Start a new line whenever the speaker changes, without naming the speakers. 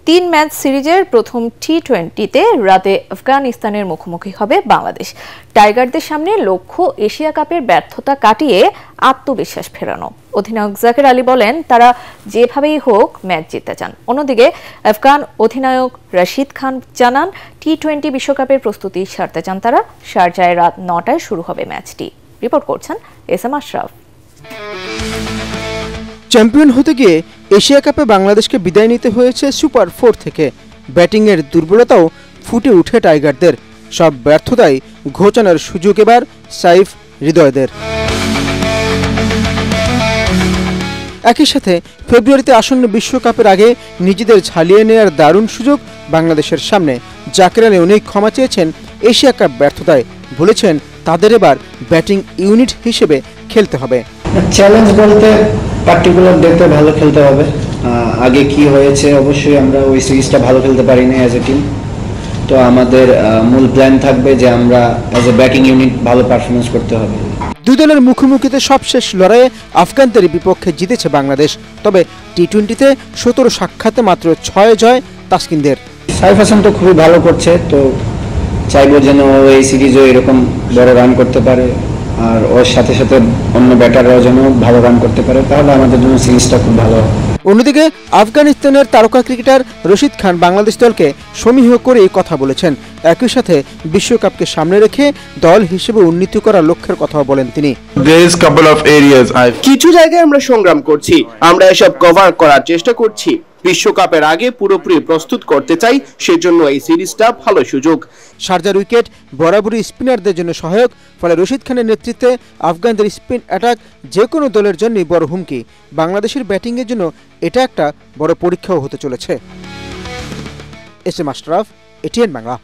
3 match সিরিজের প্রথম টি-20তে রাতে আফগানিস্তানের মুখোমুখি হবে বাংলাদেশ। টাইগারদের সামনে লক্ষ্য এশিয়া কাপের ব্যর্থতা কাটিয়ে আত্মবিশ্বাস ফেরানো। অধিনায়ক জাকের আলী বলেন, তারা যেভাবেই হোক ম্যাচ জিততে চান। অন্যদিকে আফগান অধিনায়ক রশিদ খান জানান, টি-20 বিশ্বকাপের প্রস্তুতি সারতে চান তারা। শারজায় রাত 9টায় শুরু হবে ম্যাচটি। রিপোর্ট করছেন এস এম আশরাফ।
চ্যাম্পিয়ন হতে গিয়ে এশিয়া কাপে বাংলাদেশকে বিদায় নিতে হয়েছে সুপার 4 থেকে। ব্যাটিংয়ের দুর্বলতাও ফুটে উঠে টাইগারদের। সব ব্যর্থতাই ঘোচানোর সুযোগ এবার সাইফ হৃদয়দের। একই সাথে ফেব্রুয়ারিতে আসন্ন বিশ্বকাপের আগে নিজেদের ঝালিয়ে নেওয়ার দারুণ সুযোগ বাংলাদেশের সামনে। জাকের আলী অনেক ক্ষমা চেয়েছেন এশিয়া কাপ ব্যর্থতায়। বলেছেন, তাদের এবার ব্যাটিং ইউনিট হিসেবে খেলতে হবে।
চ্যালেঞ্জ বলতে পার্টিকুলার ডেতে ভালো খেলতে হবে। আগে কি হয়েছে, অবশ্যই আমরা ওই সিরিজটা ভালো খেলতে পারিনি অ্যাজ এ টিম। তো আমাদের মূল প্ল্যান থাকবে যে আমরা অ্যাজ এ ব্যাটিং ইউনিট ভালো পারফরমেন্স করতে হবে।
দুই দলের মুখোমুখিতে সবশেষ লড়াইয়ে আফগানদের বিপক্ষে জিতেছে বাংলাদেশ। তবে টি-20তে 17 সাক্ষাতে মাত্র 6 জয় তাসকিনদের।
সাইফ হাসান তো খুবই ভালো করছে, তো চাইবো যেন ও এই সিরিজও এরকম বড় রান করতে পারে, আর ওর সাথে সাথে অন্য ব্যাটাররাও যেন ভালো রান করতে পারে, তাহলে আমাদের জন্য সিরিজটা খুব ভালো হবে।
অন্যদিকে আফগানিস্তানের তারকা ক্রিকেটার রশিদ খান বাংলাদেশ দলকে সমীহ করেই কথা বলেছেন। একই সাথে বিশ্বকাপকে সামনে রেখে দল হিসেবে উন্নীত করার লক্ষ্যের কথাও বলেন তিনি।
কিছু জায়গায় আমরা সংগ্রাম করছি, আমরা এসব কভার করার চেষ্টা করছি। বিশ্বকাপের আগে পুরোপুরি প্রস্তুত করতে চাই, সেজন্য এই সিরিজটা ভালো সুযোগ।
শারজার উইকেট বরাবরই স্পিনারদের জন্য সহায়ক, ফলে রশিদ খানের নেতৃত্বে আফগানদের স্পিন অ্যাটাক যে কোনো দলের জন্যই বড় হুমকি। বাংলাদেশের ব্যাটিংয়ের জন্য এটা একটা বড় পরীক্ষাও হতে চলেছে। S M Ashraf, ATN Bangla.